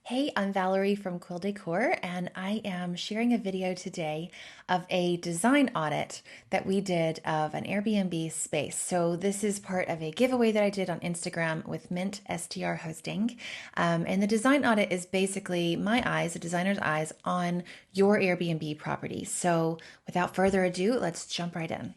Hey, I'm Valerie from Quill Decor, and I am sharing a video today of a design audit that we did of an Airbnb space. So, this is part of a giveaway that I did on Instagram with Mint STR Hosting. And the design audit is basically my eyes, a designer's eyes, on your Airbnb property. So, without further ado, let's jump right in.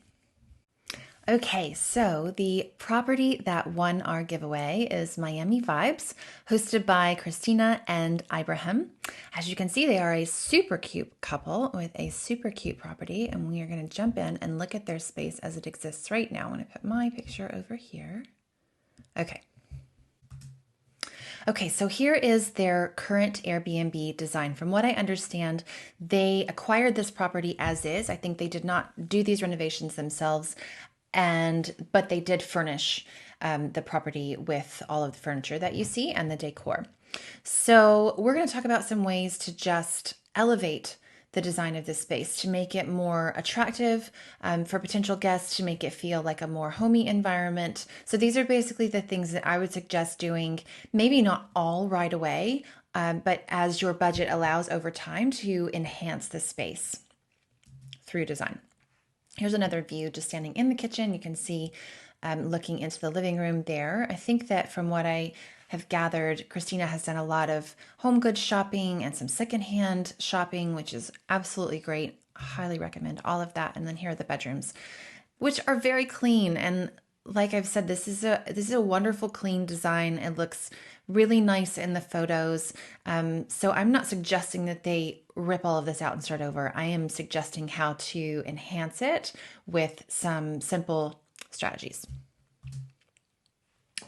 Okay, so the property that won our giveaway is Miami Vibes, hosted by Christina and Ibrahim. As you can see, they are a super cute couple with a super cute property, and we are going to jump in and look at their space as it exists right now. I'm going to put my picture over here. Okay. Okay, so here is their current Airbnb design. From what I understand, they acquired this property as is. I think they did not do these renovations themselves, but they did furnish the property with all of the furniture that you see and the decor. So we're going to talk about some ways to just elevate the design of this space to make it more attractive for potential guests, to make it feel like a more homey environment. So these are basically the things that I would suggest doing, maybe not all right away, but as your budget allows over time to enhance the space through design. Here's another view just standing in the kitchen. You can see looking into the living room there. I think that from what I have gathered, Christina has done a lot of home goods shopping and some secondhand shopping, which is absolutely great. Highly recommend all of that. And then here are the bedrooms, which are very clean. And like I've said, this is a wonderful, clean design. It looks really nice in the photos. So I'm not suggesting that they rip all of this out and start over. I am suggesting how to enhance it with some simple strategies.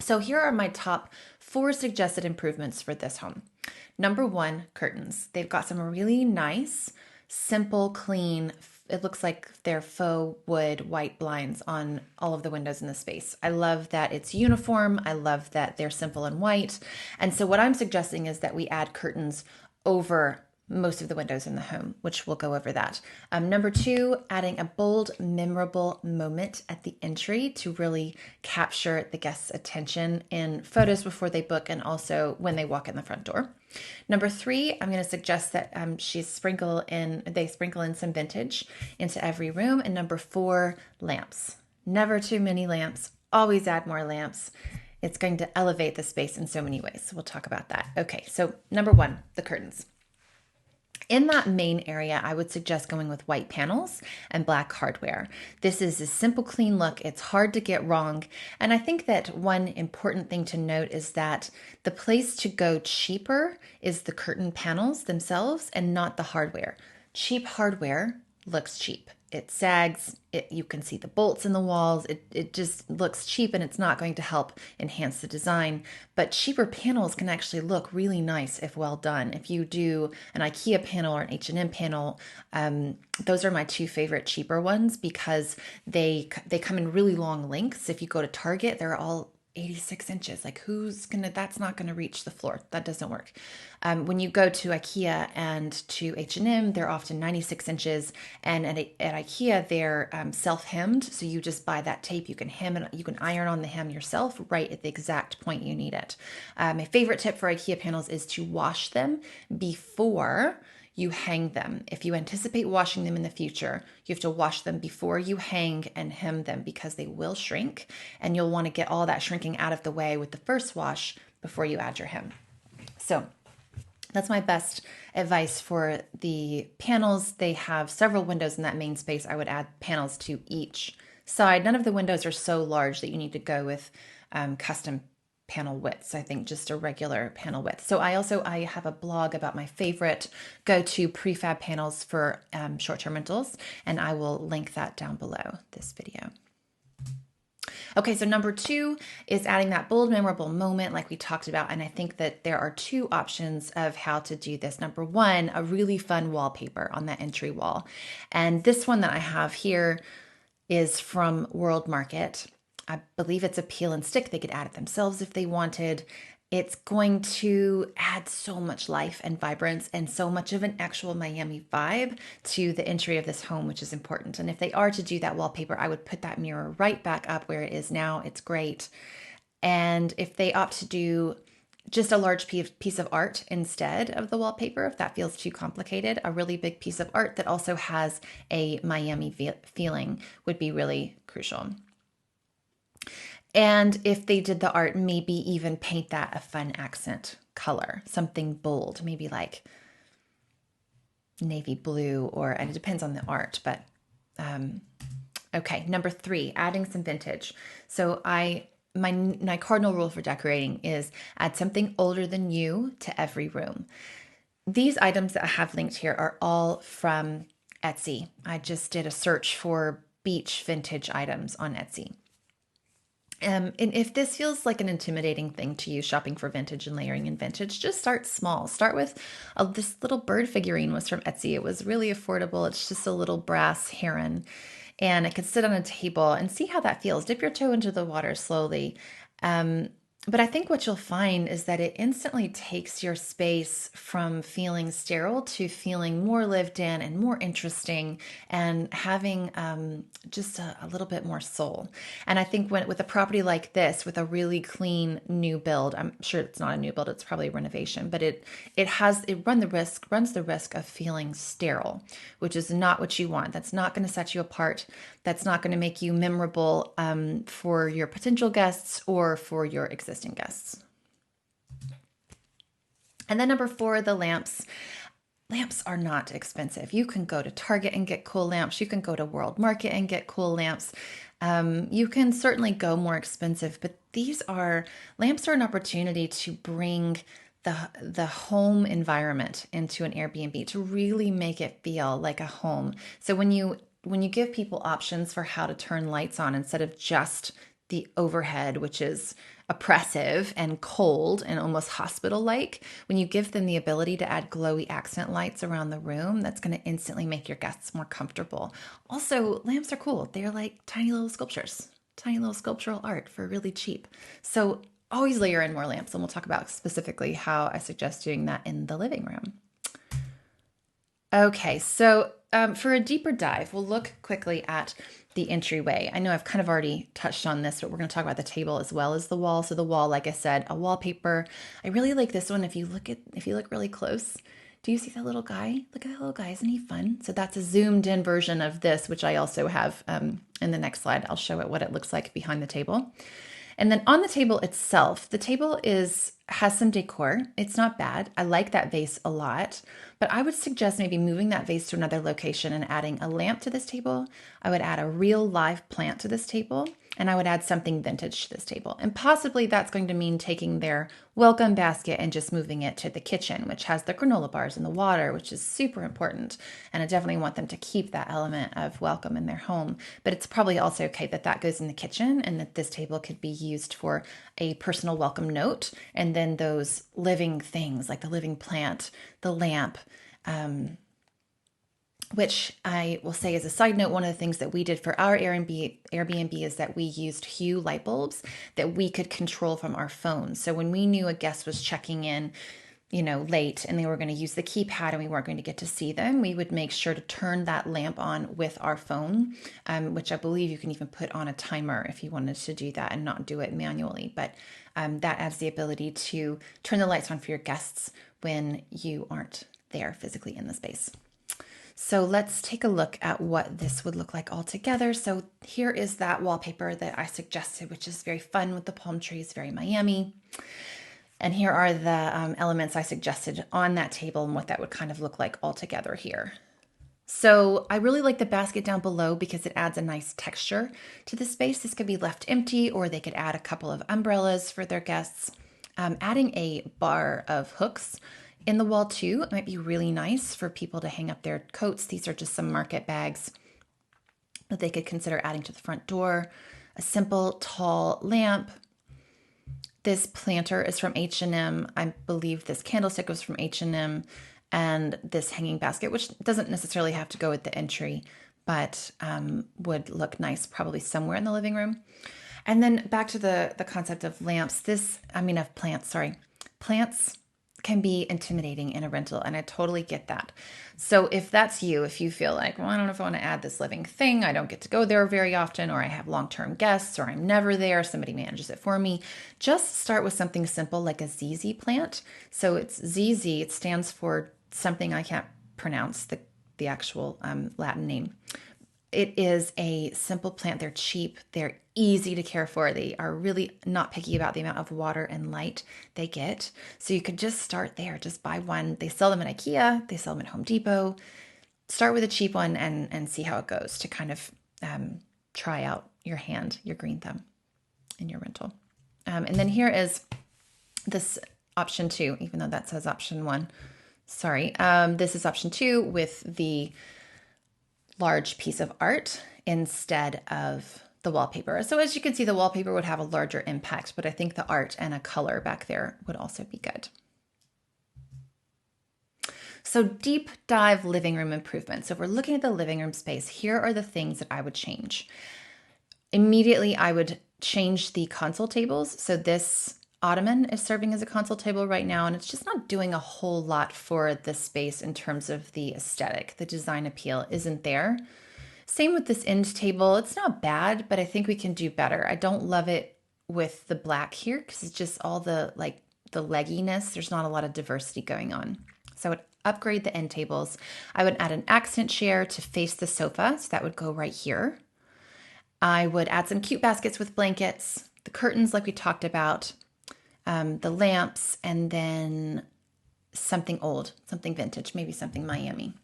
So here are my top 4 suggested improvements for this home. Number 1, curtains. They've got some really nice, simple, clean, it looks like they're faux wood white blinds on all of the windows in the space. I love that it's uniform. I love that they're simple and white. And so what I'm suggesting is that we add curtains over most of the windows in the home, which we'll go over that. Number 2, adding a bold, memorable moment at the entry to really capture the guest's attention in photos before they book and also when they walk in the front door. Number 3, I'm going to suggest that they sprinkle in some vintage into every room. And number 4, lamps. Never too many lamps. Always add more lamps. It's going to elevate the space in so many ways. So we'll talk about that. Okay, so number 1, the curtains. In that main area, I would suggest going with white panels and black hardware. This is a simple, clean look. It's hard to get wrong. And I think that one important thing to note is that the place to go cheaper is the curtain panels themselves and not the hardware. Cheap hardware looks cheap. It sags, you can see the bolts in the walls. It just looks cheap and it's not going to help enhance the design. But cheaper panels can actually look really nice if well done. If you do an IKEA panel or an H&M panel, those are my 2 favorite cheaper ones because they come in really long lengths. If you go to Target, they're all 86 inches. Like that's not gonna reach the floor. That doesn't work. When you go to IKEA and to H&M, they're often 96 inches. And at IKEA, they're self-hemmed. So you just buy that tape, you can hem and you can iron on the hem yourself right at the exact point you need it. My favorite tip for IKEA panels is to wash them before you hang them. If you anticipate washing them in the future, you have to wash them before you hang and hem them because they will shrink and you'll want to get all that shrinking out of the way with the first wash before you add your hem. So that's my best advice for the panels. They have several windows in that main space. I would add panels to each side. None of the windows are so large that you need to go with custom panel widths. I think just a regular panel width. So I have a blog about my favorite go-to prefab panels for short-term rentals, and I will link that down below this video. Okay, so number 2 is adding that bold, memorable moment like we talked about. And I think that there are 2 options of how to do this. Number 1, a really fun wallpaper on that entry wall. And this one that I have here is from World Market. I believe it's a peel and stick. They could add it themselves if they wanted. It's going to add so much life and vibrance and so much of an actual Miami vibe to the entry of this home, which is important. And if they are to do that wallpaper, I would put that mirror right back up where it is now. It's great. And if they opt to do just a large piece of art instead of the wallpaper if that feels too complicated. A really big piece of art that also has a Miami feeling would be really crucial. And if they did the art, maybe even paint that a fun accent color, something bold, maybe like navy blue, and it depends on the art, but okay. Number 3, adding some vintage. So my cardinal rule for decorating is add something older than you to every room. These items that I have linked here are all from Etsy. I just did a search for beach vintage items on Etsy. And if this feels like an intimidating thing to you, shopping for vintage and layering in vintage, just start small. Start with this little bird figurine was from Etsy. It was really affordable. It's just a little brass heron, and it could sit on a table and see how that feels. Dip your toe into the water slowly. But I think what you'll find is that it instantly takes your space from feeling sterile to feeling more lived in and more interesting and having just a little bit more soul. And I think with a property like this, with a really clean new build, I'm sure it's not a new build, it's probably a renovation, but it runs the risk of feeling sterile, which is not what you want. That's not going to set you apart. That's not going to make you memorable for your potential guests or for your existing guests. And then number 4, the lamps. Lamps are not expensive. You can go to Target and get cool lamps. You can go to World Market and get cool lamps. You can certainly go more expensive, but lamps are an opportunity to bring the home environment into an Airbnb, to really make it feel like a home. So when you give people options for how to turn lights on instead of just the overhead, which is oppressive and cold and almost hospital-like, when you give them the ability to add glowy accent lights around the room, that's going to instantly make your guests more comfortable. Also, lamps are cool. They're like tiny little sculptures, tiny little sculptural art for really cheap. So always layer in more lamps, and we'll talk about specifically how I suggest doing that in the living room. Okay, so for a deeper dive, we'll look quickly at the entryway. I know I've kind of already touched on this, but we're going to talk about the table as well as the wall. So the wall, like I said, a wallpaper. I really like this one. If you look really close, do you see that little guy? Look at that little guy. Isn't he fun? So that's a zoomed in version of this, which I also have in the next slide. I'll show it what it looks like behind the table. And then on the table itself, the table has some decor. It's not bad. I like that vase a lot, but I would suggest maybe moving that vase to another location and adding a lamp to this table. I would add a real live plant to this table, and I would add something vintage to this table. And possibly that's going to mean taking their welcome basket and just moving it to the kitchen, which has the granola bars and the water, which is super important. And I definitely want them to keep that element of welcome in their home. But it's probably also okay that that goes in the kitchen and that this table could be used for a personal welcome note. And then those living things like the living plant, the lamp, which I will say as a side note, one of the things that we did for our Airbnb is that we used Hue light bulbs that we could control from our phones. So when we knew a guest was checking in, late and they were going to use the keypad and we weren't going to get to see them, we would make sure to turn that lamp on with our phone, which I believe you can even put on a timer if you wanted to do that and not do it manually. But that adds the ability to turn the lights on for your guests when you aren't there physically in the space. So let's take a look at what this would look like all together. So here is that wallpaper that I suggested, which is very fun with the palm trees, very Miami. And here are the elements I suggested on that table and what that would kind of look like all together here. So I really like the basket down below because it adds a nice texture to the space. This could be left empty, or they could add a couple of umbrellas for their guests. Adding a bar of hooks in the wall too, it might be really nice for people to hang up their coats. These are just some market bags that they could consider adding to the front door. A simple tall lamp. This planter is from H&M. I believe this candlestick was from H&M, and this hanging basket, which doesn't necessarily have to go with the entry, but would look nice probably somewhere in the living room. And then back to the concept of lamps. Of plants, sorry. Plants, can be intimidating in a rental, and I totally get that. So if that's you, if you feel like, well, I don't know if I want to add this living thing, I don't get to go there very often, or I have long-term guests, or I'm never there, somebody manages it for me, just start with something simple like a ZZ plant. So it's ZZ, it stands for something I can't pronounce the actual Latin name. It is a simple plant. They're cheap. They're easy to care for. They are really not picky about the amount of water and light they get. So you could just start there. Just buy one. They sell them at IKEA. They sell them at Home Depot. Start with a cheap one and see how it goes to kind of try out your hand, your green thumb in your rental. And then here is this option 2, even though that says option 1. Sorry. This is option 2 with the large piece of art instead of the wallpaper. So as you can see, the wallpaper would have a larger impact, but I think the art and a color back there would also be good. So deep dive living room improvements. So if we're looking at the living room space, here are the things that I would change. Immediately, I would change the console tables. So this ottoman is serving as a console table right now, and it's just not doing a whole lot for the space in terms of the aesthetic. The design appeal isn't there. Same with this end table. It's not bad, but I think we can do better. I don't love it with the black here because it's just all the legginess. There's not a lot of diversity going on. So I would upgrade the end tables. I would add an accent chair to face the sofa. So that would go right here. I would add some cute baskets with blankets, the curtains like we talked about, the lamps, and then something old, something vintage, maybe something Miami.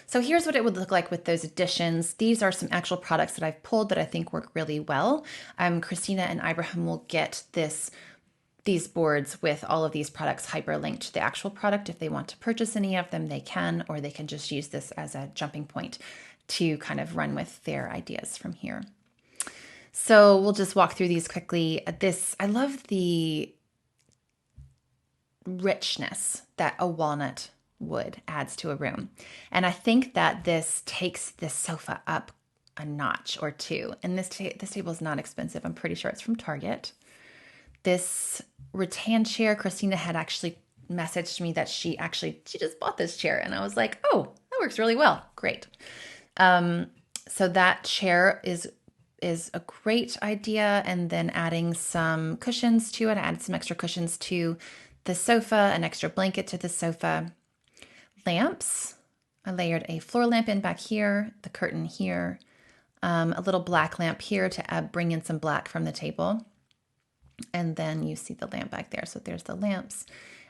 So here's what it would look like with those additions. These are some actual products that I've pulled that I think work really well. Christina and Ibrahim will get these boards with all of these products hyperlinked to the actual product. If they want to purchase any of them, they can, or they can just use this as a jumping point to kind of run with their ideas from here. So we'll just walk through these quickly. I love the richness that a walnut wood adds to a room. And I think that this takes this sofa up a notch or two. And this table is not expensive. I'm pretty sure it's from Target. This rattan chair, Christina had actually messaged me that she just bought this chair. And I was like, oh, that works really well. Great. So that chair is a great idea. And then adding some cushions to it. I added some extra cushions to the sofa, an extra blanket to the sofa. Lamps. I layered a floor lamp in back here, the curtain here, a little black lamp here to bring in some black from the table. And then you see the lamp back there. So there's the lamps.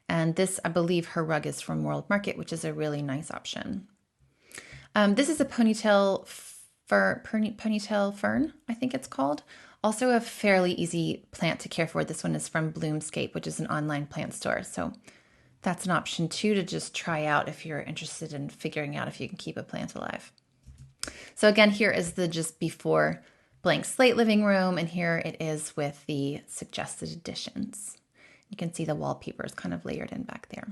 And this, I believe her rug is from World Market, which is a really nice option. This is a ponytail fern, I think it's called. Also a fairly easy plant to care for. This one is from Bloomscape, which is an online plant store. So that's an option too to just try out if you're interested in figuring out if you can keep a plant alive. So again, here is the just before blank slate living room, and here it is with the suggested additions. You can see the wallpaper is kind of layered in back there.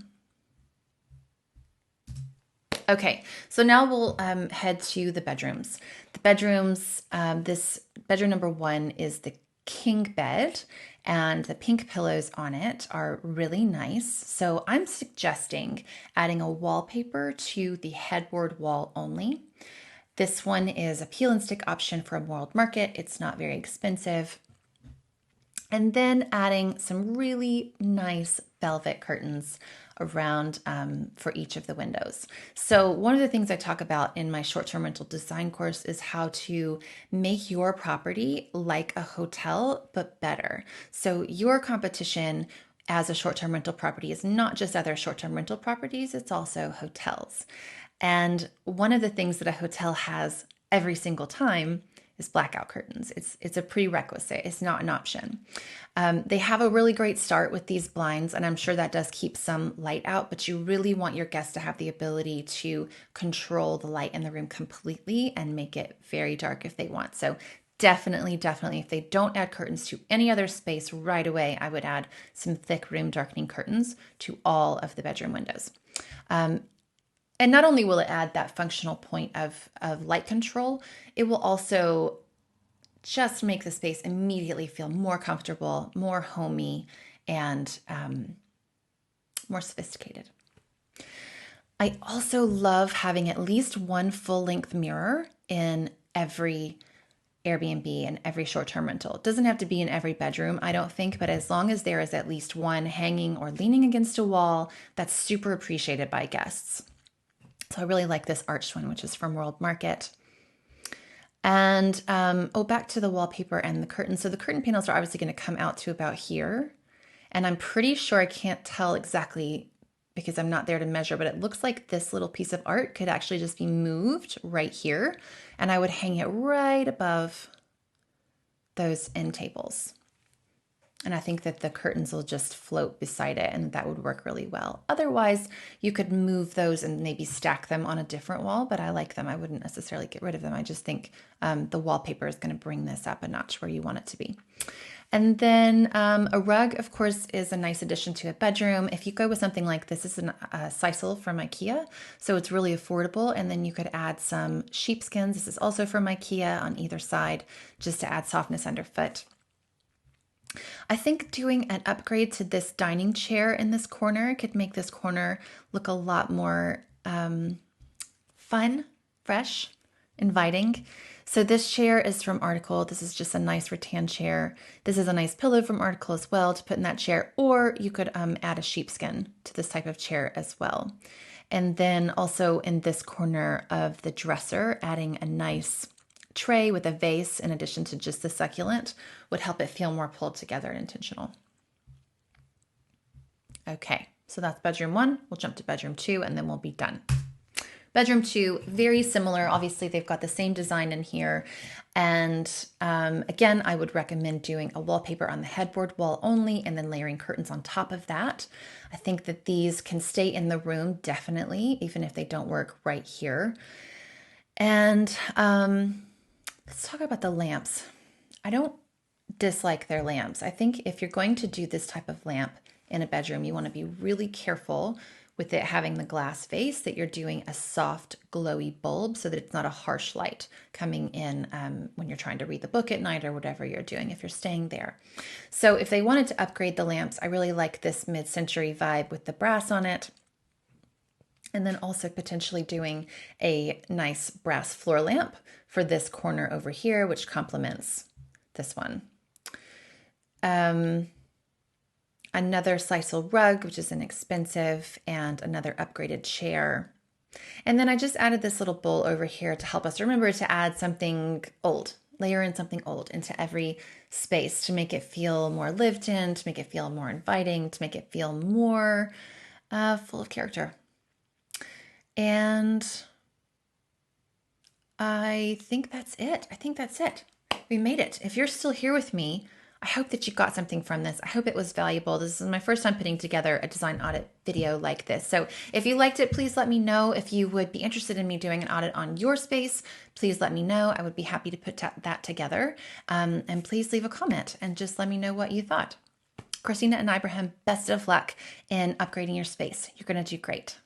Okay, so now we'll head to the bedrooms. The bedrooms, this bedroom number 1 is the king bed, and the pink pillows on it are really nice. So I'm suggesting adding a wallpaper to the headboard wall only. This one is a peel and stick option from World Market. It's not very expensive. And then adding some really nice velvet curtains around for each of the windows. So one of the things I talk about in my short-term rental design course is how to make your property like a hotel, but better. So your competition as a short-term rental property is not just other short-term rental properties, it's also hotels. And one of the things that a hotel has every single time is blackout curtains. It's a prerequisite. It's not an option. They have a really great start with these blinds, and I'm sure that does keep some light out, but you really want your guests to have the ability to control the light in the room completely and make it very dark if they want. So definitely, if they don't add curtains to any other space right away, I would add some thick room darkening curtains to all of the bedroom windows. And not only will it add that functional point of light control, it will also just make the space immediately feel more comfortable, more homey, and more sophisticated. I also love having at least one full-length mirror in every Airbnb and every short-term rental. It doesn't have to be in every bedroom, I don't think, but as long as there is at least one hanging or leaning against a wall, that's super appreciated by guests. So I really like this arched one, which is from World Market. And back to the wallpaper and the curtains. So the curtain panels are obviously going to come out to about here. And I'm pretty sure, I can't tell exactly because I'm not there to measure, but it looks like this little piece of art could actually just be moved right here. And I would hang it right above those end tables. And I think that the curtains will just float beside it, and that would work really well. Otherwise, you could move those and maybe stack them on a different wall, but I like them. I wouldn't necessarily get rid of them. I just think the wallpaper is going to bring this up a notch where you want it to be. And then a rug, of course, is a nice addition to a bedroom. If you go with something like this, is a sisal from IKEA, so it's really affordable. And then you could add some sheepskins. This is also from IKEA on either side, just to add softness underfoot. I think doing an upgrade to this dining chair in this corner could make this corner look a lot more fun, fresh, inviting. So this chair is from Article. This is just a nice rattan chair. This is a nice pillow from Article as well to put in that chair, or you could add a sheepskin to this type of chair as well. And then also in this corner of the dresser, adding a nice tray with a vase in addition to just the succulent would help it feel more pulled together and intentional. Okay, so that's bedroom 1. We'll jump to bedroom 2 and then we'll be done. Bedroom 2, very similar. Obviously, they've got the same design in here. And again, I would recommend doing a wallpaper on the headboard wall only and then layering curtains on top of that. I think that these can stay in the room, definitely, even if they don't work right here. And let's talk about the lamps. I don't dislike their lamps. I think if you're going to do this type of lamp in a bedroom, you want to be really careful with it having the glass face, that you're doing a soft, glowy bulb so that it's not a harsh light coming in when you're trying to read the book at night or whatever you're doing if you're staying there. So if they wanted to upgrade the lamps, I really like this mid-century vibe with the brass on it. And then also potentially doing a nice brass floor lamp for this corner over here, which complements this one. Another sisal rug, which is inexpensive, and another upgraded chair. And then I just added this little bowl over here to help us remember to add something old, layer in something old into every space to make it feel more lived in, to make it feel more inviting, to make it feel more full of character. And I think that's it. We made it. If you're still here with me, I hope that you got something from this. I hope it was valuable. This is my first time putting together a design audit video like this. So if you liked it, please let me know. If you would be interested in me doing an audit on your space, please let me know. I would be happy to put that together. And please leave a comment and just let me know what you thought. Christina and Ibrahim, best of luck in upgrading your space. You're going to do great.